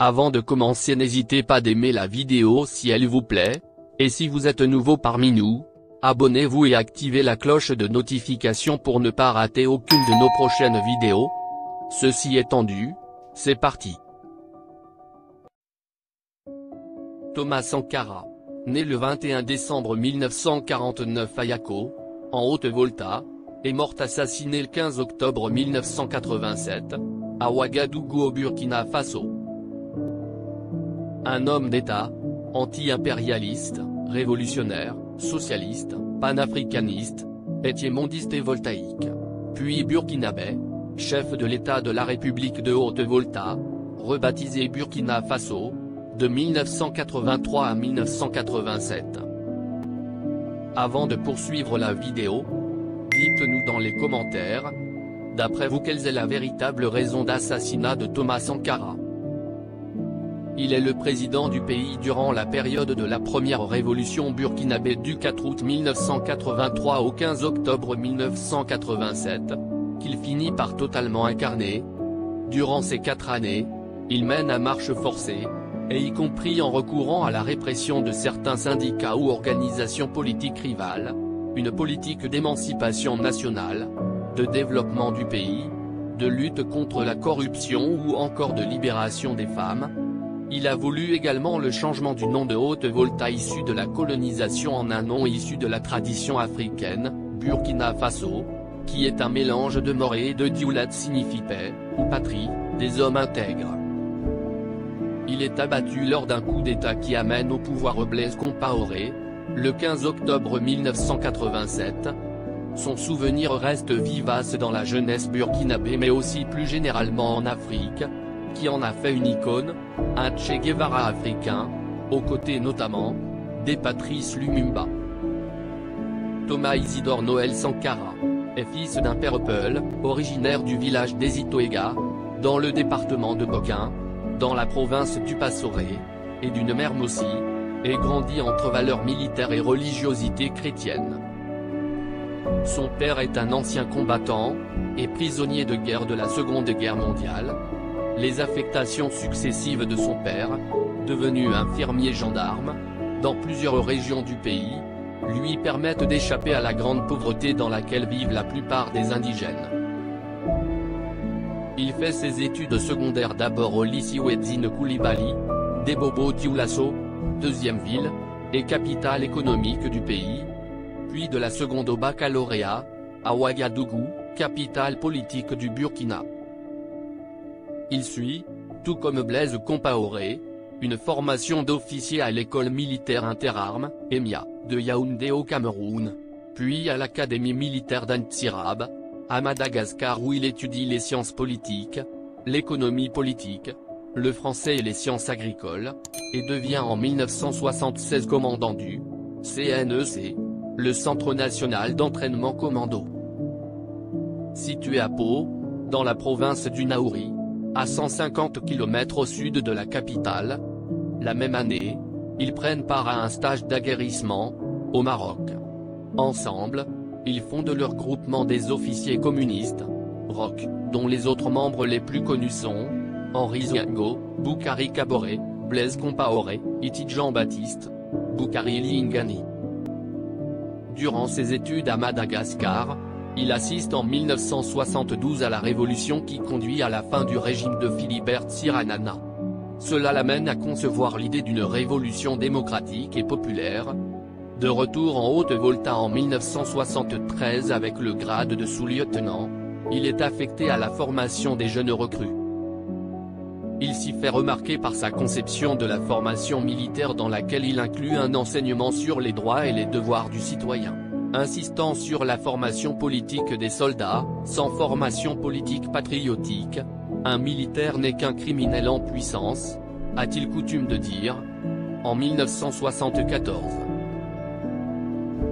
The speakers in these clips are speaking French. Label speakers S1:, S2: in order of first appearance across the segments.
S1: Avant de commencer, n'hésitez pas d'aimer la vidéo si elle vous plaît, et si vous êtes nouveau parmi nous, abonnez-vous et activez la cloche de notification pour ne pas rater aucune de nos prochaines vidéos. Ceci étant dit, c'est parti. Thomas Sankara, né le 21 décembre 1949 à Yako, en Haute-Volta, est mort assassiné le 15 octobre 1987, à Ouagadougou au Burkina Faso. Un homme d'État, anti-impérialiste, révolutionnaire, socialiste, panafricaniste, étiémondiste et voltaïque, puis burkinabé, chef de l'État de la République de Haute-Volta, rebaptisé Burkina Faso, de 1983 à 1987. Avant de poursuivre la vidéo, dites-nous dans les commentaires, d'après vous quelle est la véritable raison d'assassinat de Thomas Sankara. Il est le président du pays durant la période de la première révolution burkinabé du 4 août 1983 au 15 octobre 1987, qu'il finit par totalement incarner. Durant ces 4 années, il mène à marche forcée, et y compris en recourant à la répression de certains syndicats ou organisations politiques rivales, une politique d'émancipation nationale, de développement du pays, de lutte contre la corruption ou encore de libération des femmes. Il a voulu également le changement du nom de Haute-Volta issu de la colonisation en un nom issu de la tradition africaine, Burkina Faso, qui est un mélange de Moré et de Dioula signifie paix, ou patrie, des hommes intègres. Il est abattu lors d'un coup d'État qui amène au pouvoir Blaise Compaoré, le 15 octobre 1987. Son souvenir reste vivace dans la jeunesse burkinabé mais aussi plus généralement en Afrique, qui en a fait une icône, un Che Guevara africain, aux côtés notamment, des Patrice Lumumba. Thomas Isidore Noël Sankara, est fils d'un père Peul, originaire du village d'Ezitoega, dans le département de Bokin, dans la province du Passoré, et d'une mère Mossi, et grandit entre valeurs militaires et religiosité chrétienne. Son père est un ancien combattant, et prisonnier de guerre de la Seconde Guerre mondiale. Les affectations successives de son père, devenu infirmier gendarme, dans plusieurs régions du pays, lui permettent d'échapper à la grande pauvreté dans laquelle vivent la plupart des indigènes. Il fait ses études secondaires d'abord au lycée Ouedzine Koulibaly, d'Ebobo Dioulasso, deuxième ville, et capitale économique du pays, puis de la seconde au baccalauréat, à Ouagadougou, capitale politique du Burkina. Il suit, tout comme Blaise Compaoré, une formation d'officier à l'école militaire interarmes, EMIA, de Yaoundé au Cameroun, puis à l'académie militaire d'Antsirab, à Madagascar où il étudie les sciences politiques, l'économie politique, le français et les sciences agricoles, et devient en 1976 commandant du CNEC, le Centre national d'entraînement commando. Situé à Pau, dans la province du Naouri, à 150 km au sud de la capitale. La même année, ils prennent part à un stage d'aguerrissement, au Maroc. Ensemble, ils fondent leur groupement des officiers communistes, ROC, dont les autres membres les plus connus sont, Henri Ziango, Boukari Kaboré, Blaise Compaoré, Iti Jean-Baptiste, Boukari Lingani. Durant ses études à Madagascar, il assiste en 1972 à la révolution qui conduit à la fin du régime de Philibert Tsiranana. Cela l'amène à concevoir l'idée d'une révolution démocratique et populaire. De retour en Haute-Volta en 1973 avec le grade de sous-lieutenant, il est affecté à la formation des jeunes recrues. Il s'y fait remarquer par sa conception de la formation militaire dans laquelle il inclut un enseignement sur les droits et les devoirs du citoyen. Insistant sur la formation politique des soldats, sans formation politique patriotique, un militaire n'est qu'un criminel en puissance, a-t-il coutume de dire, en 1974.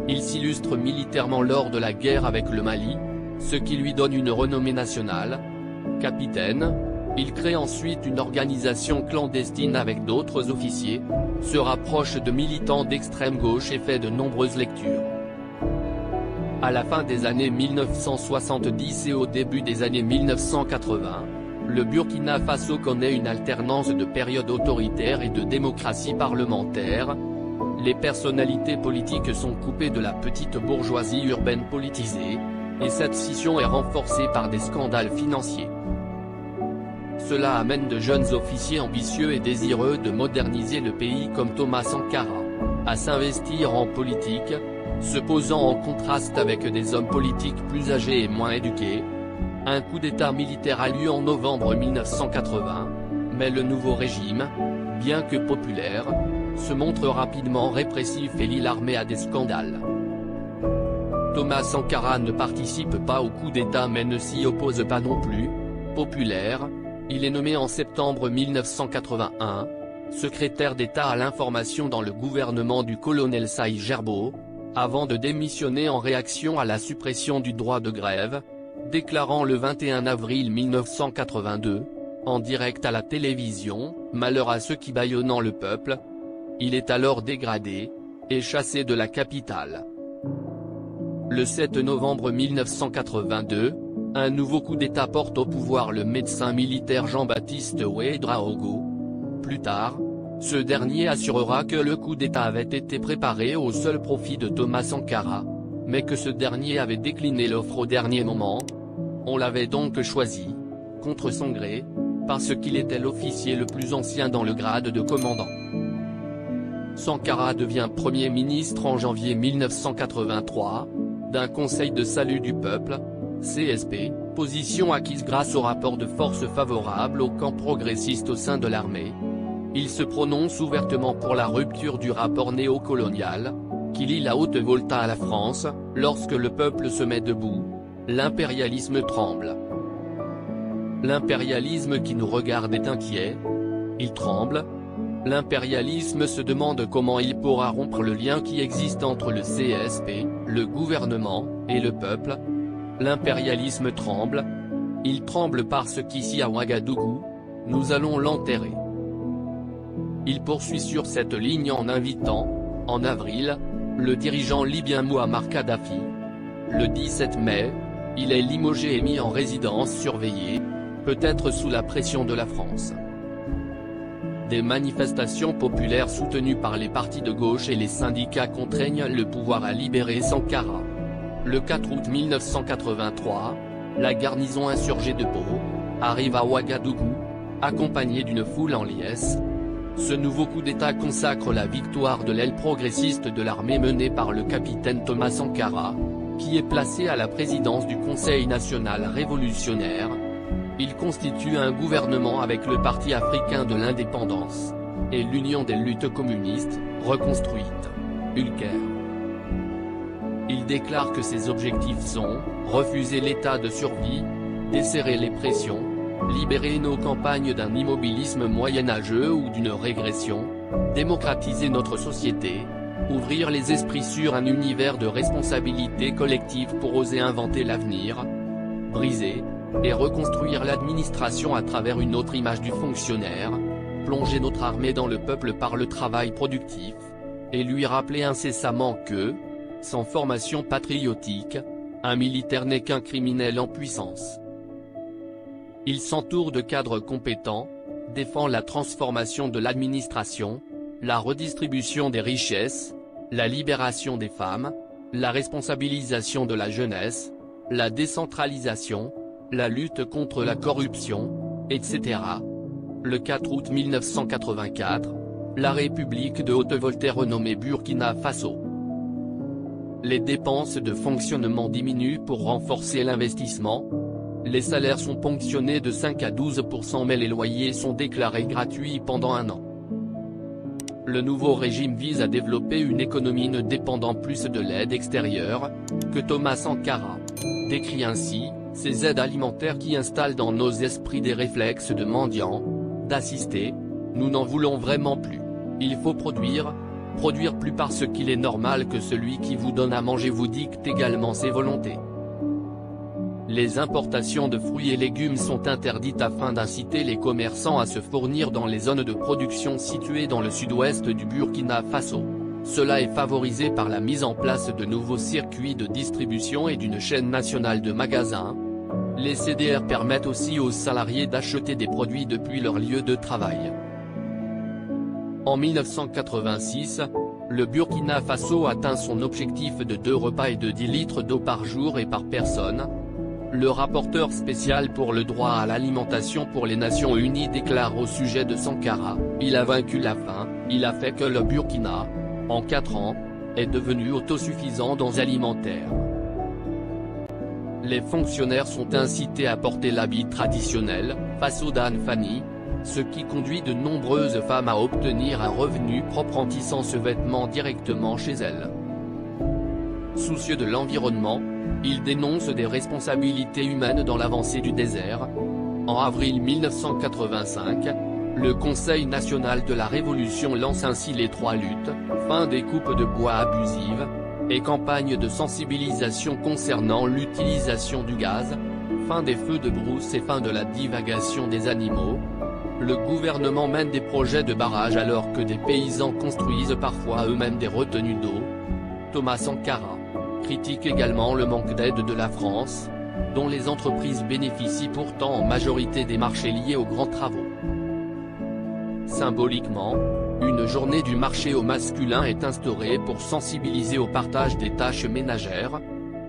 S1: Il s'illustre militairement lors de la guerre avec le Mali, ce qui lui donne une renommée nationale. Capitaine, il crée ensuite une organisation clandestine avec d'autres officiers, se rapproche de militants d'extrême gauche et fait de nombreuses lectures. À la fin des années 1970 et au début des années 1980, le Burkina Faso connaît une alternance de périodes autoritaires et de démocratie parlementaire. Les personnalités politiques sont coupées de la petite bourgeoisie urbaine politisée, et cette scission est renforcée par des scandales financiers. Cela amène de jeunes officiers ambitieux et désireux de moderniser le pays comme Thomas Sankara, à s'investir en politique, se posant en contraste avec des hommes politiques plus âgés et moins éduqués. Un coup d'État militaire a lieu en novembre 1980, mais le nouveau régime, bien que populaire, se montre rapidement répressif et lie l'armée à des scandales. Thomas Sankara ne participe pas au coup d'État mais ne s'y oppose pas non plus. Populaire, il est nommé en septembre 1981, secrétaire d'État à l'information dans le gouvernement du colonel Saïd Gerbo, avant de démissionner en réaction à la suppression du droit de grève, déclarant le 21 avril 1982, en direct à la télévision, « Malheur à ceux qui bâillonnant le peuple ». Il est alors dégradé, et chassé de la capitale. Le 7 novembre 1982, un nouveau coup d'État porte au pouvoir le médecin militaire Jean-Baptiste Ouédraogo. Plus tard, ce dernier assurera que le coup d'État avait été préparé au seul profit de Thomas Sankara, mais que ce dernier avait décliné l'offre au dernier moment. On l'avait donc choisi, contre son gré, parce qu'il était l'officier le plus ancien dans le grade de commandant. Sankara devient Premier ministre en janvier 1983, d'un Conseil de salut du peuple, CSP, position acquise grâce au rapport de force favorable au camp progressiste au sein de l'armée. Il se prononce ouvertement pour la rupture du rapport néocolonial, qui lie la Haute-Volta à la France. Lorsque le peuple se met debout, l'impérialisme tremble. L'impérialisme qui nous regarde est inquiet. Il tremble. L'impérialisme se demande comment il pourra rompre le lien qui existe entre le CSP, le gouvernement, et le peuple. L'impérialisme tremble. Il tremble parce qu'ici à Ouagadougou, nous allons l'enterrer. Il poursuit sur cette ligne en invitant, en avril, le dirigeant libyen Mouammar Kadhafi. Le 17 mai, il est limogé et mis en résidence surveillée, peut-être sous la pression de la France. Des manifestations populaires soutenues par les partis de gauche et les syndicats contraignent le pouvoir à libérer Sankara. Le 4 août 1983, la garnison insurgée de Pau arrive à Ouagadougou, accompagnée d'une foule en liesse. Ce nouveau coup d'État consacre la victoire de l'aile progressiste de l'armée menée par le capitaine Thomas Sankara, qui est placé à la présidence du Conseil national révolutionnaire. Il constitue un gouvernement avec le Parti africain de l'indépendance et l'Union des luttes communistes, reconstruite, ULCAR. Il déclare que ses objectifs sont, refuser l'état de survie, desserrer les pressions, libérer nos campagnes d'un immobilisme moyenâgeux ou d'une régression, démocratiser notre société, ouvrir les esprits sur un univers de responsabilité collective pour oser inventer l'avenir, briser et reconstruire l'administration à travers une autre image du fonctionnaire, plonger notre armée dans le peuple par le travail productif, et lui rappeler incessamment que, sans formation patriotique, un militaire n'est qu'un criminel en puissance. Il s'entoure de cadres compétents, défend la transformation de l'administration, la redistribution des richesses, la libération des femmes, la responsabilisation de la jeunesse, la décentralisation, la lutte contre la corruption, etc. Le 4 août 1984, la République de Haute-Volta est renommée Burkina Faso. Les dépenses de fonctionnement diminuent pour renforcer l'investissement. Les salaires sont ponctionnés de 5 à 12% mais les loyers sont déclarés gratuits pendant un an. Le nouveau régime vise à développer une économie ne dépendant plus de l'aide extérieure, que Thomas Sankara décrit ainsi, ces aides alimentaires qui installent dans nos esprits des réflexes de mendiants, d'assistés. Nous n'en voulons vraiment plus. Il faut produire plus parce qu'il est normal que celui qui vous donne à manger vous dicte également ses volontés. Les importations de fruits et légumes sont interdites afin d'inciter les commerçants à se fournir dans les zones de production situées dans le sud-ouest du Burkina Faso. Cela est favorisé par la mise en place de nouveaux circuits de distribution et d'une chaîne nationale de magasins. Les CDR permettent aussi aux salariés d'acheter des produits depuis leur lieu de travail. En 1986, le Burkina Faso atteint son objectif de 2 repas et de 10 litres d'eau par jour et par personne. Le rapporteur spécial pour le droit à l'alimentation pour les Nations Unies déclare au sujet de Sankara, « Il a vaincu la faim, il a fait que le Burkina, en 4 ans, est devenu autosuffisant dans alimentaire. » Les fonctionnaires sont incités à porter l'habit traditionnel, Faso Dan Fani, ce qui conduit de nombreuses femmes à obtenir un revenu propre en tissant ce vêtement directement chez elles. Soucieux de l'environnement, il dénonce des responsabilités humaines dans l'avancée du désert. En avril 1985, le Conseil national de la Révolution lance ainsi les 3 luttes, fin des coupes de bois abusives, et campagne de sensibilisation concernant l'utilisation du gaz, fin des feux de brousse et fin de la divagation des animaux. Le gouvernement mène des projets de barrages alors que des paysans construisent parfois eux-mêmes des retenues d'eau. Thomas Sankara critique également le manque d'aide de la France, dont les entreprises bénéficient pourtant en majorité des marchés liés aux grands travaux. Symboliquement, une journée du marché au masculin est instaurée pour sensibiliser au partage des tâches ménagères.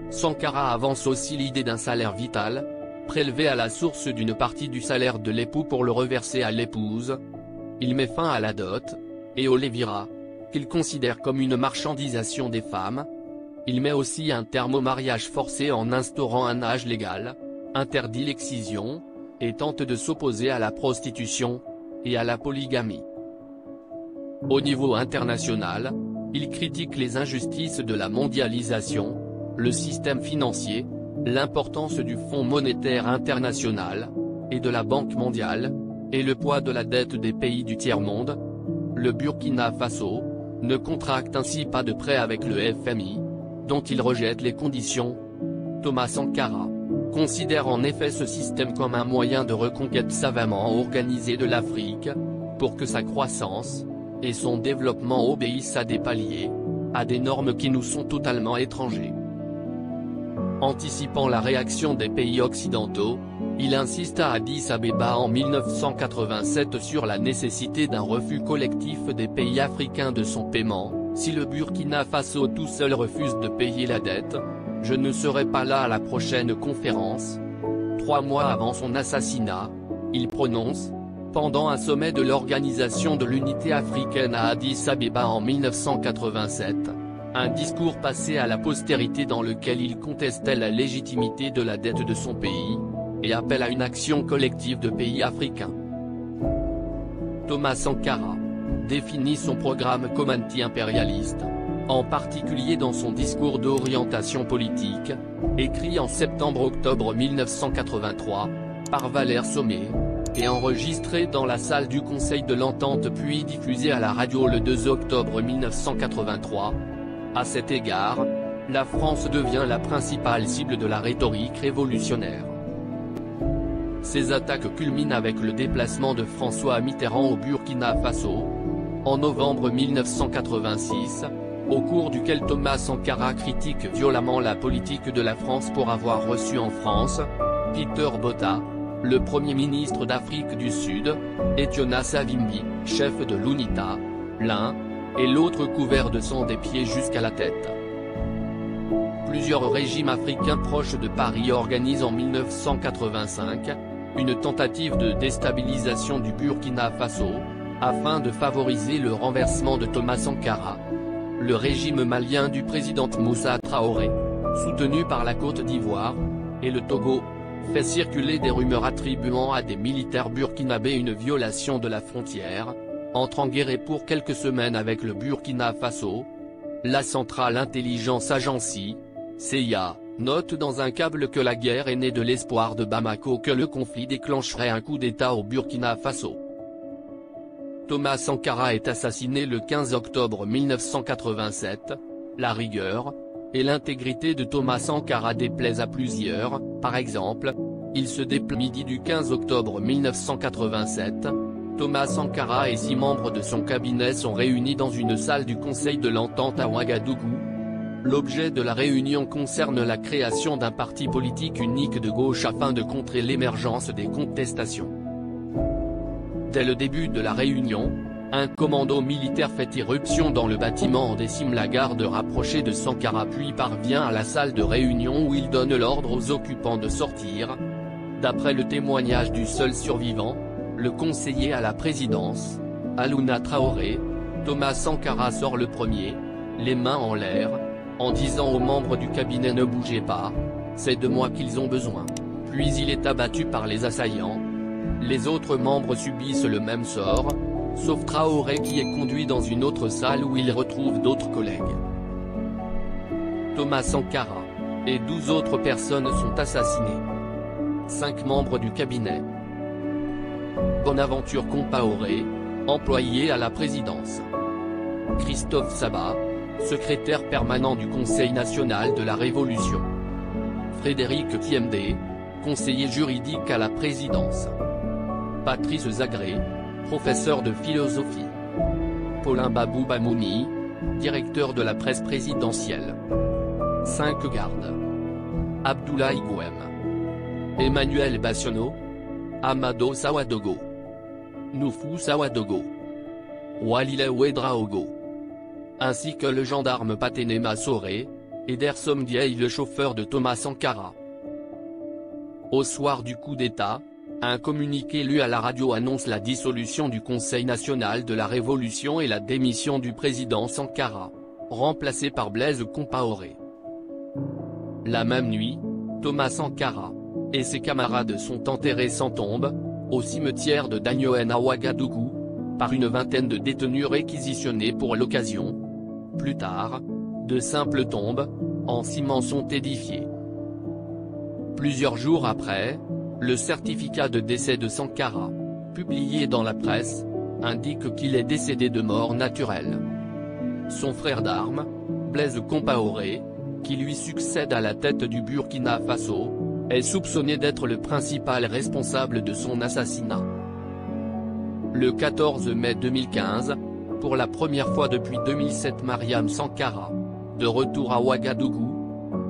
S1: Sankara avance aussi l'idée d'un salaire vital, prélevé à la source d'une partie du salaire de l'époux pour le reverser à l'épouse. Il met fin à la dot, et au lévira, qu'il considère comme une marchandisation des femmes. Il met aussi un terme au mariage forcé en instaurant un âge légal, interdit l'excision, et tente de s'opposer à la prostitution, et à la polygamie. Au niveau international, il critique les injustices de la mondialisation, le système financier, l'importance du Fonds monétaire international, et de la Banque mondiale, et le poids de la dette des pays du tiers-monde. Le Burkina Faso ne contracte ainsi pas de prêt avec le FMI, dont il rejette les conditions. Thomas Sankara considère en effet ce système comme un moyen de reconquête savamment organisé de l'Afrique, pour que sa croissance et son développement obéissent à des paliers, à des normes qui nous sont totalement étrangers. Anticipant la réaction des pays occidentaux, il insiste à Addis Abeba en 1987 sur la nécessité d'un refus collectif des pays africains de son paiement. Si le Burkina Faso tout seul refuse de payer la dette, je ne serai pas là à la prochaine conférence. 3 mois avant son assassinat, il prononce, pendant un sommet de l'Organisation de l'Unité africaine à Addis Abeba en 1987, un discours passé à la postérité dans lequel il contestait la légitimité de la dette de son pays, et appelle à une action collective de pays africains. Thomas Sankara définit son programme comme anti-impérialiste, en particulier dans son discours d'orientation politique, écrit en septembre-octobre 1983, par Valère Sommet, et enregistré dans la salle du Conseil de l'Entente puis diffusé à la radio le 2 octobre 1983. À cet égard, la France devient la principale cible de la rhétorique révolutionnaire. Ces attaques culminent avec le déplacement de François Mitterrand au Burkina Faso, en novembre 1986, au cours duquel Thomas Sankara critique violemment la politique de la France pour avoir reçu en France, Peter Botha, le Premier ministre d'Afrique du Sud, et Jonas Savimbi, chef de l'UNITA, l'un et l'autre couvert de sang des pieds jusqu'à la tête. Plusieurs régimes africains proches de Paris organisent en 1985, une tentative de déstabilisation du Burkina Faso, afin de favoriser le renversement de Thomas Sankara. Le régime malien du président Moussa Traoré, soutenu par la Côte d'Ivoire, et le Togo, fait circuler des rumeurs attribuant à des militaires burkinabés une violation de la frontière, entre en guerre pour quelques semaines avec le Burkina Faso. La Centrale Intelligence Agency, CIA, note dans un câble que la guerre est née de l'espoir de Bamako que le conflit déclencherait un coup d'État au Burkina Faso. Thomas Sankara est assassiné le 15 octobre 1987, la rigueur et l'intégrité de Thomas Sankara déplaisent à plusieurs. Par exemple, il se déplace midi du 15 octobre 1987, Thomas Sankara et 6 membres de son cabinet sont réunis dans une salle du Conseil de l'Entente à Ouagadougou. L'objet de la réunion concerne la création d'un parti politique unique de gauche afin de contrer l'émergence des contestations. Dès le début de la réunion, un commando militaire fait irruption dans le bâtiment, décime la garde rapprochée de Sankara puis parvient à la salle de réunion où il donne l'ordre aux occupants de sortir. D'après le témoignage du seul survivant, le conseiller à la présidence, Alouna Traoré, Thomas Sankara sort le premier, les mains en l'air, en disant aux membres du cabinet « Ne bougez pas, c'est de moi qu'ils ont besoin ». Puis il est abattu par les assaillants. Les autres membres subissent le même sort, sauf Traoré qui est conduit dans une autre salle où il retrouve d'autres collègues. Thomas Sankara et 12 autres personnes sont assassinées. 5 membres du cabinet. Bonaventure Compaoré, employé à la présidence. Christophe Sabat, secrétaire permanent du Conseil national de la Révolution. Frédéric Kiemdé, conseiller juridique à la présidence. Patrice Zagré, professeur de philosophie. Paulin Babou Bamouni, directeur de la presse présidentielle. 5 gardes. Abdoulaye Gouem. Emmanuel Bassiono. Amado Sawadogo. Noufou Sawadogo. Walile Ouedraogo. Ainsi que le gendarme Patenema Soré, et Dersom Diaye le chauffeur de Thomas Sankara. Au soir du coup d'État, un communiqué lu à la radio annonce la dissolution du Conseil national de la Révolution et la démission du président Sankara, remplacé par Blaise Compaoré. La même nuit, Thomas Sankara et ses camarades sont enterrés sans tombe, au cimetière de Dagnoen à Ouagadougou, par une vingtaine de détenus réquisitionnés pour l'occasion. Plus tard, de simples tombes, en ciment sont édifiées. Plusieurs jours après, le certificat de décès de Sankara, publié dans la presse, indique qu'il est décédé de mort naturelle. Son frère d'armes, Blaise Compaoré, qui lui succède à la tête du Burkina Faso, est soupçonné d'être le principal responsable de son assassinat. Le 14 mai 2015, pour la première fois depuis 2007, Mariam Sankara, de retour à Ouagadougou,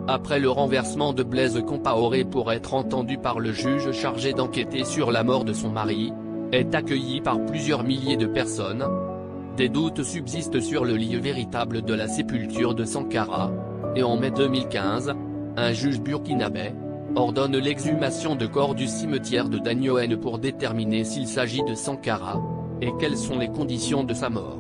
S1: après le renversement de Blaise Compaoré pour être entendue par le juge chargé d'enquêter sur la mort de son mari, est accueillie par plusieurs milliers de personnes. Des doutes subsistent sur le lieu véritable de la sépulture de Sankara, et en mai 2015, un juge burkinabé ordonne l'exhumation de corps du cimetière de Dagnoen pour déterminer s'il s'agit de Sankara, et quelles sont les conditions de sa mort.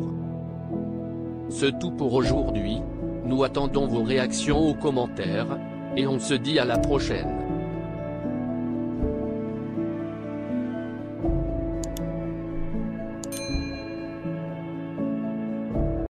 S1: C'est tout pour aujourd'hui, nous attendons vos réactions aux commentaires, et on se dit à la prochaine.